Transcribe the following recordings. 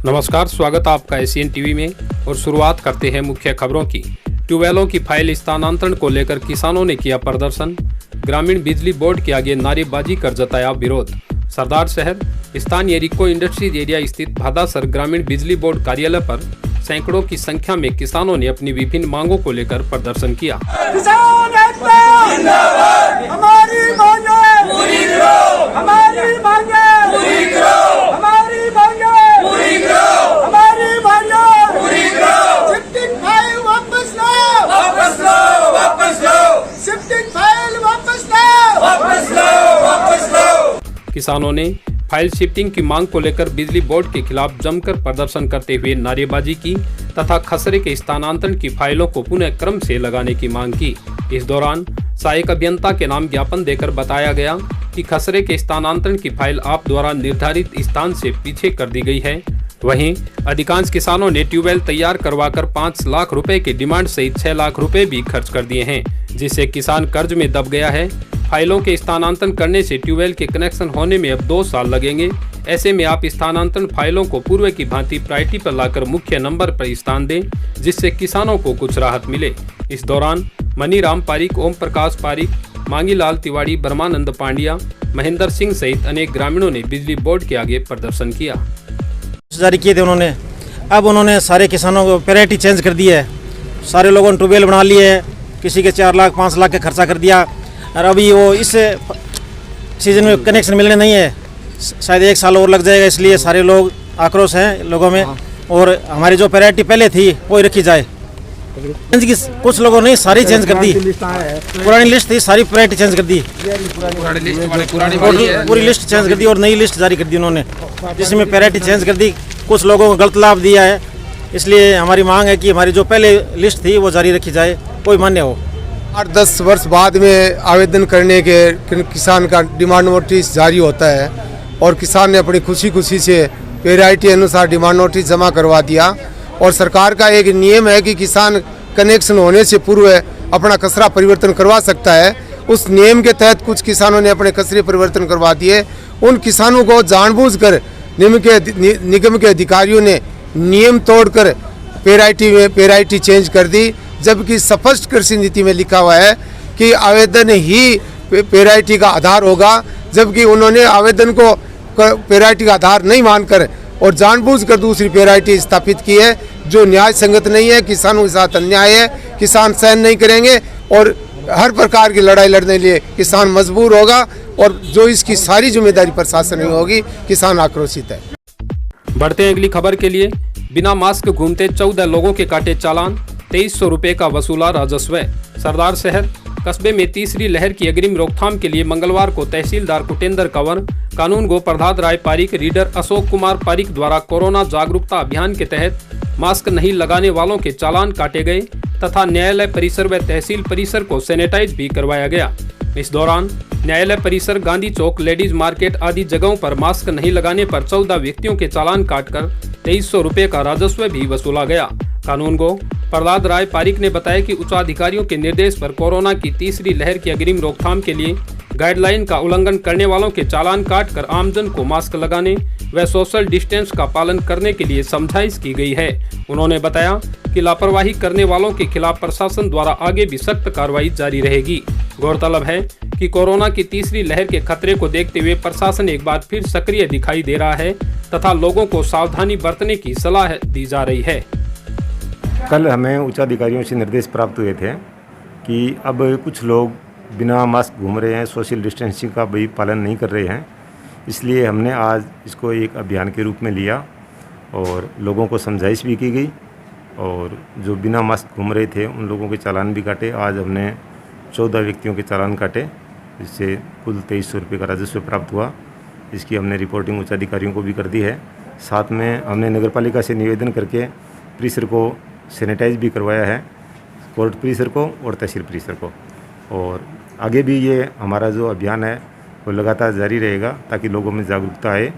नमस्कार, स्वागत है आपका एशियन टीवी में और शुरुआत करते हैं मुख्य खबरों की। ट्यूबवेलों की फाइल स्थानांतरण को लेकर किसानों ने किया प्रदर्शन। ग्रामीण बिजली बोर्ड के आगे नारेबाजी कर जताया विरोध। सरदार शहर स्थानीय रिको इंडस्ट्रीज एरिया स्थित भादासर ग्रामीण बिजली बोर्ड कार्यालय पर सैकड़ों की संख्या में किसानों ने अपनी विभिन्न मांगों को लेकर प्रदर्शन किया। किसान एकता जिंदाबाद, हमारी मांगे पूरी करो, हमारी मांगे पूरी करो, हमारी मांगे पूरी करो, हमारी मांगे पूरी करो। शिफ्टिंग फाइल वापस लो, वापस लो, वापस लो। शिफ्टिंग फाइल वापस लो, वापस लो, वापस लो। किसानों ने फाइल शिफ्टिंग की मांग को लेकर बिजली बोर्ड के खिलाफ जमकर प्रदर्शन करते हुए नारेबाजी की तथा खसरे के स्थानांतरण की फाइलों को पुनः क्रम से लगाने की मांग की। इस दौरान सहायक अभियंता के नाम ज्ञापन देकर बताया गया कि खसरे के स्थानांतरण की फाइल आप द्वारा निर्धारित स्थान से पीछे कर दी गई है। वहीं अधिकांश किसानों ने ट्यूबवेल तैयार करवाकर 5 लाख रुपए की डिमांड सहित 6 लाख रुपए भी खर्च कर दिए हैं, जिससे किसान कर्ज में दब गया है। फाइलों के स्थानांतरण करने से ट्यूबवेल के कनेक्शन होने में अब 2 साल लगेंगे। ऐसे में आप स्थानांतरण फाइलों को पूर्व की भांति प्रायोरिटी पर लाकर मुख्य नंबर पर स्थान दें, जिससे किसानों को कुछ राहत मिले। इस दौरान मनीराम पारिक, ओम प्रकाश पारिक, मांगीलाल तिवारी, ब्रह्मानंद पांड्या, महेंद्र सिंह सहित अनेक ग्रामीणों ने बिजली बोर्ड के आगे प्रदर्शन किया। जारी किए थे उन्होंने। अब उन्होंने सारे किसानों को प्रायोरिटी चेंज कर दी है। सारे लोगों ने ट्यूबवेल बना लिए है, किसी के 4 लाख 5 लाख का खर्चा कर दिया और अभी वो इस सीजन में कनेक्शन मिलने नहीं है, शायद 1 साल और लग जाएगा। इसलिए सारे लोग आक्रोश हैं लोगों में और हमारी जो प्रायोरिटी पहले थी वो ही रखी जाए। कुछ लोगों ने सारी चेंज कर दी, पुरानी लिस्ट थी सारी प्रायोरिटी चेंज कर दी, पूरी लिस्ट चेंज कर दी और नई लिस्ट जारी कर दी उन्होंने, जिसमें प्रायोरिटी चेंज कर दी। कुछ लोगों को गलत लाभ दिया है, इसलिए हमारी मांग है कि हमारी जो पहले लिस्ट थी वो जारी रखी जाए, कोई मान्य हो। 8-10 वर्ष बाद में आवेदन करने के किसान का डिमांड नोटिस जारी होता है और किसान ने अपनी खुशी से प्रायोरिटी अनुसार डिमांड नोटिस जमा करवा दिया। और सरकार का एक नियम है कि किसान कनेक्शन होने से पूर्व अपना खसरा परिवर्तन करवा सकता है। उस नियम के तहत कुछ किसानों ने अपने खसरे परिवर्तन करवा दिए। उन किसानों को जानबूझकर निगम के अधिकारियों ने नियम तोड़कर प्रायोरिटी चेंज कर दी, जबकि स्पष्ट कृषि नीति में लिखा हुआ है कि आवेदन ही प्रायोरिटी का आधार होगा। जबकि उन्होंने आवेदन को प्रायोरिटी का आधार नहीं मानकर और जानबूझकर दूसरी प्रायोरिटी स्थापित की है, जो न्याय संगत नहीं है। किसानों के साथ अन्याय है, किसान सहन नहीं करेंगे और हर प्रकार की लड़ाई लड़ने के लिए किसान मजबूर होगा और जो इसकी सारी जिम्मेदारी प्रशासन नहीं होगी, किसान आक्रोशित है। बढ़ते हैं अगली खबर के लिए। बिना मास्क घूमते 14 लोगों के काटे चालान, 2300 रुपए का वसूला राजस्व। सरदार शहर कस्बे में तीसरी लहर की अग्रिम रोकथाम के लिए मंगलवार को तहसीलदार कुटेंद्र कंवर, कानून गो प्रभात राय पारिक, रीडर अशोक कुमार पारिक द्वारा कोरोना जागरूकता अभियान के तहत मास्क नहीं लगाने वालों के चालान काटे गए तथा न्यायालय परिसर व तहसील परिसर को सैनिटाइज भी करवाया गया। इस दौरान न्यायालय परिसर, गांधी चौक, लेडीज मार्केट आदि जगहों पर मास्क नहीं लगाने पर 14 व्यक्तियों के चालान काटकर 2300 रुपए का राजस्व भी वसूला गया। कानून गो प्रहलाद राय पारिक ने बताया कि उच्चाधिकारियों के निर्देश पर कोरोना की तीसरी लहर की अग्रिम रोकथाम के लिए गाइडलाइन का उल्लंघन करने वालों के चालान काटकर आमजन को मास्क लगाने व सोशल डिस्टेंस का पालन करने के लिए समझाइश की गई है। उन्होंने बताया कि लापरवाही करने वालों के खिलाफ प्रशासन द्वारा आगे भी सख्त कार्रवाई जारी रहेगी। गौरतलब है कि कोरोना की तीसरी लहर के खतरे को देखते हुए प्रशासन एक बार फिर सक्रिय दिखाई दे रहा है तथा लोगों को सावधानी बरतने की सलाह दी जा रही है। कल हमें उच्चाधिकारियों से निर्देश प्राप्त हुए थे कि अब कुछ लोग बिना मास्क घूम रहे हैं, सोशल डिस्टेंसिंग का भी पालन नहीं कर रहे हैं। इसलिए हमने आज इसको एक अभियान के रूप में लिया और लोगों को समझाइश भी की गई और जो बिना मास्क घूम रहे थे उन लोगों के चालान भी काटे। आज हमने 14 व्यक्तियों के चालान काटे, जिससे कुल 2300 रुपये का राजस्व प्राप्त हुआ। इसकी हमने रिपोर्टिंग उच्चाधिकारियों को भी कर दी है। साथ में हमने नगरपालिका से निवेदन करके परिसर को सैनिटाइज भी करवाया है, कोर्ट परिसर को और तहसील परिसर को। और आगे भी ये हमारा जो अभियान है वो लगातार जारी रहेगा ताकि लोगों में जागरूकता आए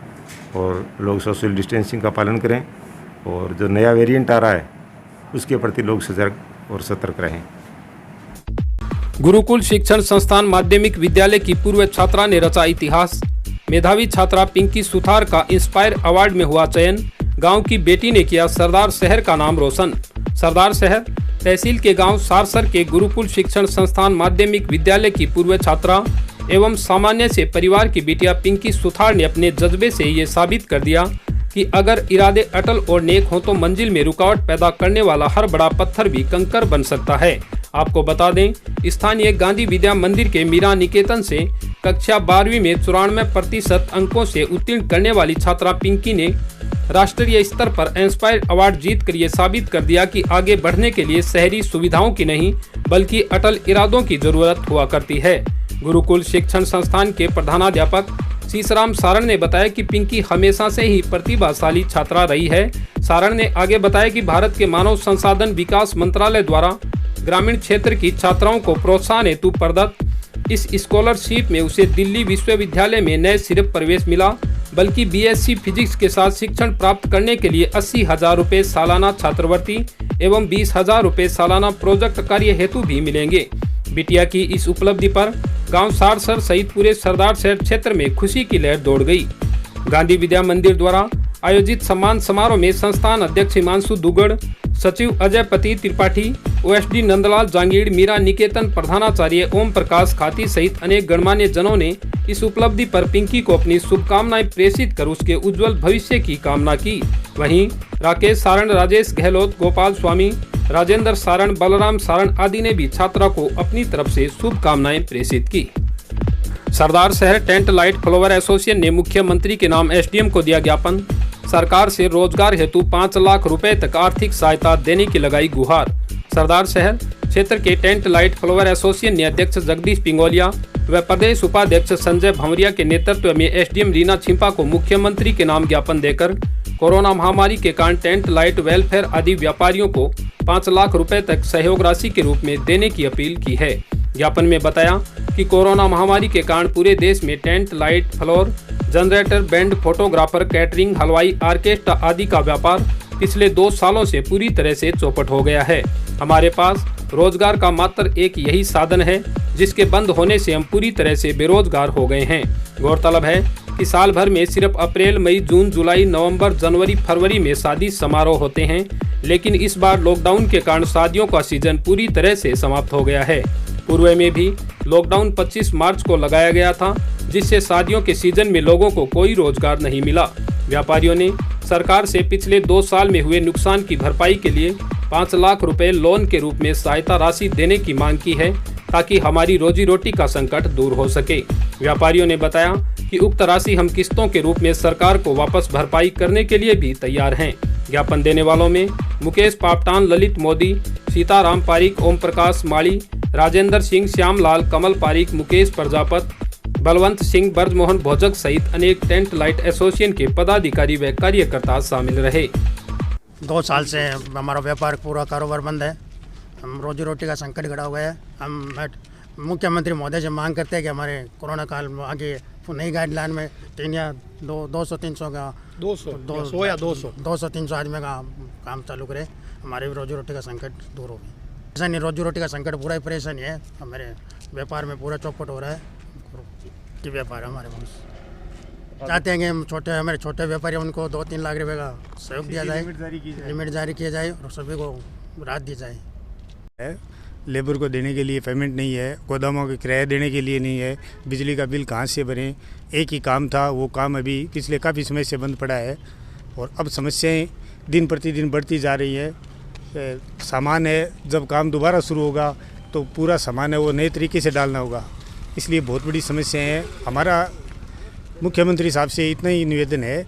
और लोग सोशल डिस्टेंसिंग का पालन करें और जो नया वेरिएंट आ रहा है उसके प्रति लोग सजग और सतर्क रहें। गुरुकुल शिक्षण संस्थान माध्यमिक विद्यालय की पूर्व छात्रा ने रचा इतिहास। मेधावी छात्रा पिंकी सुथार का इंस्पायर अवार्ड में हुआ चयन। गांव की बेटी ने किया सरदार शहर का नाम रोशन। सरदार शहर तहसील के गांव सारसर के गुरुकुल शिक्षण संस्थान माध्यमिक विद्यालय की पूर्व छात्रा एवं सामान्य से परिवार की बिटिया पिंकी सुथार ने अपने जज्बे से ये साबित कर दिया कि अगर इरादे अटल और नेक हो तो मंजिल में रुकावट पैदा करने वाला हर बड़ा पत्थर भी कंकर बन सकता है। आपको बता दें, स्थानीय गांधी विद्या मंदिर के मीरा निकेतन से कक्षा 12वीं में 94% अंकों से उत्तीर्ण करने वाली छात्रा पिंकी ने राष्ट्रीय स्तर पर इंस्पायर अवार्ड जीतकर ये साबित कर दिया कि आगे बढ़ने के लिए शहरी सुविधाओं की नहीं बल्कि अटल इरादों की जरूरत हुआ करती है। गुरुकुल शिक्षण संस्थान के प्रधानाध्यापक सीसराम सारण ने बताया कि पिंकी हमेशा से ही प्रतिभाशाली छात्रा रही है। सारण ने आगे बताया कि भारत के मानव संसाधन विकास मंत्रालय द्वारा ग्रामीण क्षेत्र की छात्राओं को प्रोत्साहन हेतु प्रदत्त इस स्कॉलरशिप में उसे दिल्ली विश्वविद्यालय में न सिर्फ प्रवेश मिला बल्कि बीएससी फिजिक्स के साथ शिक्षण प्राप्त करने के लिए 80,000 रुपये सालाना छात्रवृत्ति एवं 20,000 रुपये सालाना प्रोजेक्ट कार्य हेतु भी मिलेंगे। बिटिया की इस उपलब्धि पर गांव सारसर सहित पूरे सरदार शहर क्षेत्र में खुशी की लहर दौड़ गई। गांधी विद्या मंदिर द्वारा आयोजित सम्मान समारोह में संस्थान अध्यक्ष हिमांशु दुगड़, सचिव अजय पति त्रिपाठी, ओएसडी नंदलाल जांगीड़, मीरा निकेतन प्रधानाचार्य ओम प्रकाश खाती सहित अनेक गणमान्य जनों ने इस उपलब्धि पर पिंकी को अपनी शुभकामनाएं प्रेषित कर उसके उज्जवल भविष्य की कामना की। वहीं राकेश सारण, राजेश गहलोत, गोपाल स्वामी, राजेंद्र सारण, बलराम सारण आदि ने भी छात्रा को अपनी तरफ से शुभकामनाएं प्रेषित की। सरदार शहर टेंट लाइट फ्लावर एसोसिएशन ने मुख्यमंत्री के नाम एसडीएम को दिया ज्ञापन। सरकार से रोजगार हेतु 5 लाख रुपए तक आर्थिक सहायता देने की लगाई गुहार। सरदार शहर क्षेत्र के टेंट लाइट फ्लावर एसोसिएशन ने अध्यक्ष जगदीश पिंगोलिया व प्रदेश उपाध्यक्ष संजय भंवरिया के नेतृत्व में एसडीएम रीना छिंपा को मुख्यमंत्री के नाम ज्ञापन देकर कोरोना महामारी के कारण टेंट लाइट वेलफेयर आदि व्यापारियों को 5 लाख रुपए तक सहयोग राशि के रूप में देने की अपील की है। ज्ञापन में बताया कि कोरोना महामारी के कारण पूरे देश में tent light floor generator band photographer catering हलवाई ऑर्केस्ट्रा आदि का व्यापार पिछले 2 सालों से पूरी तरह से चौपट हो गया है। हमारे पास रोजगार का मात्र एक यही साधन है जिसके बंद होने से हम पूरी तरह से बेरोजगार हो गए हैं। गौरतलब है कि साल भर में सिर्फ अप्रैल, मई, जून, जुलाई, नवंबर, जनवरी, फरवरी में शादी समारोह होते हैं, लेकिन इस बार लॉकडाउन के कारण शादियों का सीजन पूरी तरह से समाप्त हो गया है। पूर्व में भी लॉकडाउन 25 मार्च को लगाया गया था जिससे शादियों के सीजन में लोगों को कोई रोजगार नहीं मिला। व्यापारियों ने सरकार से पिछले 2 साल में हुए नुकसान की भरपाई के लिए 5 लाख रुपए लोन के रूप में सहायता राशि देने की मांग की है ताकि हमारी रोजी रोटी का संकट दूर हो सके। व्यापारियों ने बताया कि उक्त राशि हम किस्तों के रूप में सरकार को वापस भरपाई करने के लिए भी तैयार हैं। ज्ञापन देने वालों में मुकेश पापटान, ललित मोदी, सीताराम पारिक, ओम प्रकाश माली, राजेंद्र सिंह, श्यामलाल, कमल पारिक, मुकेश प्रजापत, बलवंत सिंह, ब्रजमोहन भोजक सहित अनेक टेंट लाइट एसोसिएशन के पदाधिकारी व कार्यकर्ता शामिल रहे। 2 साल से हमारा व्यापार पूरा कारोबार बंद है। हम रोजी रोटी का संकट खड़ा हुआ है। हम मुख्यमंत्री महोदय से मांग करते हैं कि हमारे कोरोना काल में आगे नई गाइडलाइन में 3 या 200-300 का 200-300 आदमी का काम चालू करे, हमारे भी रोजी रोटी का संकट दूर हो। ऐसा नहीं, रोजी रोटी का संकट पूरा ही परेशानी है। हमारे व्यापार में पूरा चौपट हो रहा है कि व्यापार हमारे पास चाहते हैं कि हम हमारे छोटे व्यापारी उनको 2-3 लाख रुपए का सहयोग दिया जाए, लिमिट जारी किया जाए और सभी को राहत दी जाए। लेबर को देने के लिए पेमेंट नहीं है, गोदामों के किराया देने के लिए नहीं है, बिजली का बिल कहाँ से भरें। एक ही काम था, वो काम अभी पिछले काफ़ी समय से बंद पड़ा है और अब समस्याएं दिन प्रतिदिन बढ़ती जा रही है। सामान है, जब काम दोबारा शुरू होगा तो पूरा सामान है वो नए तरीके से डालना होगा, इसलिए बहुत बड़ी समस्याएं हैं। हमारा मुख्यमंत्री साहब से इतना ही निवेदन है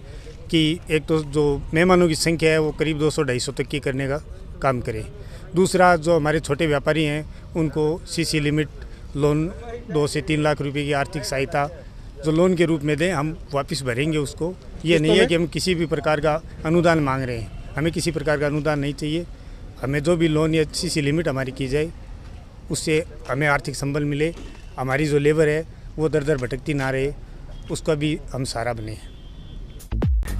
कि एक तो जो मेहमानों की संख्या है वो करीब 200-250 तक की करने का काम करें। दूसरा, जो हमारे छोटे व्यापारी हैं उनको सीसी लिमिट लोन 2 से 3 लाख रुपए की आर्थिक सहायता जो लोन के रूप में दें, हम वापस भरेंगे उसको। ये नहीं है कि हम किसी भी प्रकार का अनुदान मांग रहे हैं, हमें किसी प्रकार का अनुदान नहीं चाहिए। हमें जो भी लोन या सीसी लिमिट हमारी की जाए उससे हमें आर्थिक संबल मिले, हमारी जो लेबर है वो दर दर भटकती ना रहे, उसका भी हम सहारा बने।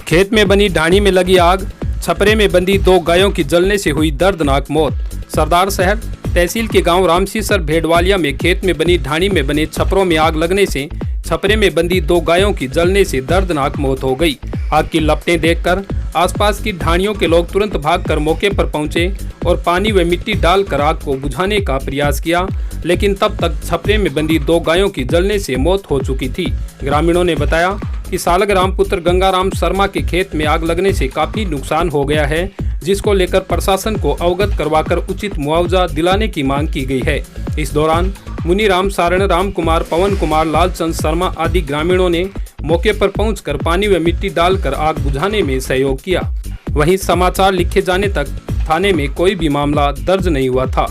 खेत में बनी ढाणी में लगी आग, छपरे में बंधी 2 गायों की जलने से हुई दर्दनाक मौत। सरदार शहर तहसील के गांव रामसीसर भेड़वालिया में खेत में बनी ढाणी में बने छपरों में आग लगने से छपरे में बंधी 2 गायों की जलने से दर्दनाक मौत हो गई। आग की लपटें देखकर आसपास की ढाणियों के लोग तुरंत भागकर मौके पर पहुंचे और पानी व मिट्टी डालकर आग को बुझाने का प्रयास किया, लेकिन तब तक छपरे में बंधी 2 गायों की जलने से मौत हो चुकी थी। ग्रामीणों ने बताया कि सालगराम पुत्र गंगाराम शर्मा के खेत में आग लगने से काफी नुकसान हो गया है, जिसको लेकर प्रशासन को अवगत करवाकर उचित मुआवजा दिलाने की मांग की गई है। इस दौरान मुनीराम, सारण, राम कुमार, पवन कुमार, लालचंद शर्मा आदि ग्रामीणों ने मौके पर पहुंचकर पानी व मिट्टी डालकर आग बुझाने में सहयोग किया। वहीं समाचार लिखे जाने तक थाने में कोई भी मामला दर्ज नहीं हुआ था।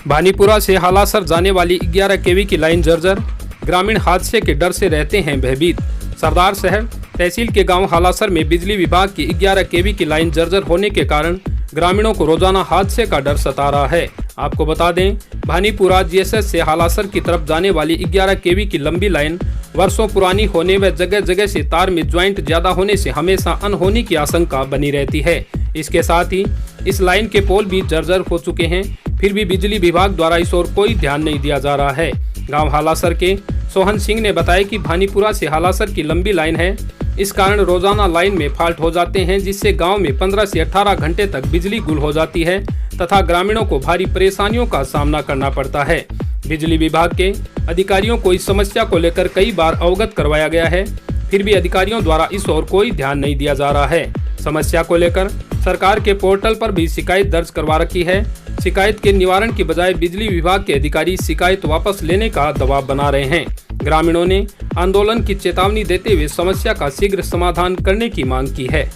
भानीपुरा से हालासर जाने वाली 11 केवी की लाइन जर्जर, ग्रामीण हादसे के डर से रहते हैं भयभीत। सरदार शहर तहसील के गांव हालासर में बिजली विभाग की 11 केवी की लाइन जर्जर होने के कारण ग्रामीणों को रोजाना हादसे का डर सता रहा है। आपको बता दें, भानीपुरा जीएसएस से हालासर की तरफ जाने वाली 11 केवी की लंबी लाइन वर्षों पुरानी होने व जगह जगह से तार में ज्वाइंट ज्यादा होने से हमेशा अनहोनी की आशंका बनी रहती है। इसके साथ ही इस लाइन के पोल भी जर्जर हो चुके हैं, फिर भी बिजली विभाग द्वारा इस ओर कोई ध्यान नहीं दिया जा रहा है। गाँव हालासर के सोहन सिंह ने बताया कि भानीपुरा से हालासर की लंबी लाइन है, इस कारण रोजाना लाइन में फॉल्ट हो जाते हैं, जिससे गांव में 15 से 18 घंटे तक बिजली गुल हो जाती है तथा ग्रामीणों को भारी परेशानियों का सामना करना पड़ता है। बिजली विभाग के अधिकारियों को इस समस्या को लेकर कई बार अवगत करवाया गया है, फिर भी अधिकारियों द्वारा इस ओर कोई ध्यान नहीं दिया जा रहा है। समस्या को लेकर सरकार के पोर्टल पर भी शिकायत दर्ज करवा रखी है। शिकायत के निवारण की बजाय बिजली विभाग के अधिकारी शिकायत वापस लेने का दबाव बना रहे हैं। ग्रामीणों ने आंदोलन की चेतावनी देते हुए समस्या का शीघ्र समाधान करने की मांग की है।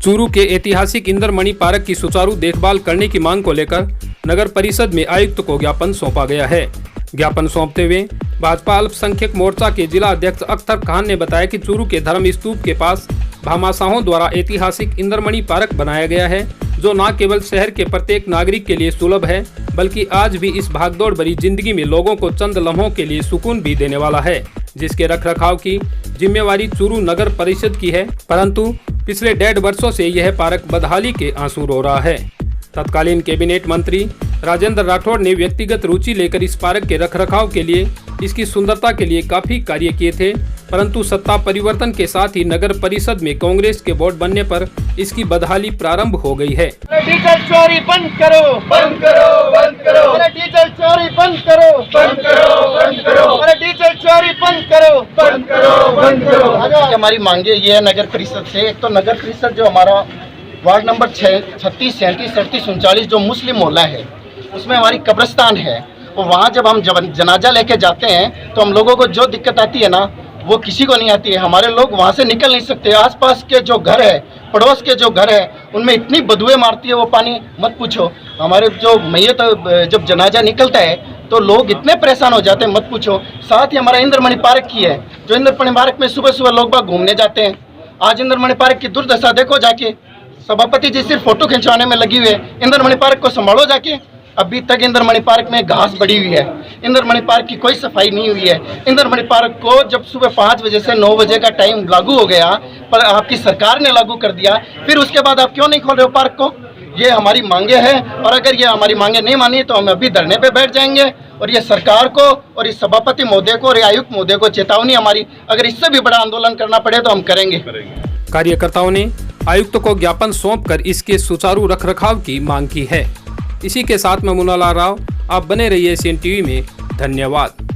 चूरू के ऐतिहासिक इंद्रमणि पार्क की सुचारू देखभाल करने की मांग को लेकर नगर परिषद में आयुक्त को ज्ञापन सौंपा गया है। ज्ञापन सौंपते हुए भाजपा अल्पसंख्यक मोर्चा के जिला अध्यक्ष अख्तर खान ने बताया कि चूरू के धर्म स्तूप के पास भामाशाहों द्वारा ऐतिहासिक इंद्रमणि पार्क बनाया गया है, जो न केवल शहर के प्रत्येक नागरिक के लिए सुलभ है, बल्कि आज भी इस भागदौड़ भरी जिंदगी में लोगों को चंद लम्हों के लिए सुकून भी देने वाला है, जिसके रखरखाव की जिम्मेवारी चूरू नगर परिषद की है। परंतु पिछले 1.5 वर्षों से यह पार्क बदहाली के आंसू रो रहा है। तत्कालीन कैबिनेट मंत्री राजेंद्र राठौड़ ने व्यक्तिगत रुचि लेकर इस पार्क के रखरखाव के लिए, इसकी सुंदरता के लिए काफी कार्य किए थे, परंतु सत्ता परिवर्तन के साथ ही नगर परिषद में कांग्रेस के बोर्ड बनने पर इसकी बदहाली प्रारंभ हो गई है। डीजल चोरी बंद करो, बंद करो, बंद करो। अरे डीजल चोरी बंद करो, बंद करो, बंद करो। अरे डीजल चोरी बंद करो, बंद करो, बंद करो। हमारी मांगे ये है नगर परिषद से। एक तो नगर परिषद जो हमारा वार्ड नंबर 36, 37, 38, 39 जो मुस्लिम मोहल्ला है, उसमें हमारी कब्रिस्तान है, और वहाँ जब हम जनाजा लेके जाते हैं तो हम लोगों को जो दिक्कत आती है ना, वो किसी को नहीं आती है। हमारे लोग वहाँ से निकल नहीं सकते। आसपास के जो घर है, पड़ोस के जो घर है, उनमें इतनी बदबुएं मारती है वो पानी, मत पूछो। हमारे जो मैयत जब जनाजा निकलता है तो लोग इतने परेशान हो जाते हैं, मत पूछो। साथ ही हमारा इंद्रमणि पार्क की है, जो इंद्रमणि पार्क में सुबह सुबह लोग बाग घूमने जाते हैं। आज इंद्रमणि पार्क की दुर्दशा देखो जाके। सभापति जी सिर्फ फोटो खिंचवाने में लगी हुई है। इंद्रमणि पार्क को संभालो जाके। अभी तक इंद्रमणि पार्क में घास बढ़ी हुई है। इंद्रमणि पार्क की कोई सफाई नहीं हुई है। इंद्रमणि पार्क को जब सुबह 5 बजे से 9 बजे का टाइम लागू हो गया, पर आपकी सरकार ने लागू कर दिया, फिर उसके बाद आप क्यों नहीं खोल रहे हो पार्क को? ये हमारी मांगे हैं, और अगर ये हमारी मांगे नहीं मानी तो हम अभी धरने पे बैठ जाएंगे। और ये सरकार को और इस सभापति महोदय को और आयुक्त महोदय को चेतावनी हमारी, अगर इससे भी बड़ा आंदोलन करना पड़े तो हम करेंगे। कार्यकर्ताओं ने आयुक्त को ज्ञापन सौंपकर इसके सुचारू रखरखाव की मांग की है। इसी के साथ मैं मुन्नालाल राव, आप बने रहिए SN टीवी में। धन्यवाद।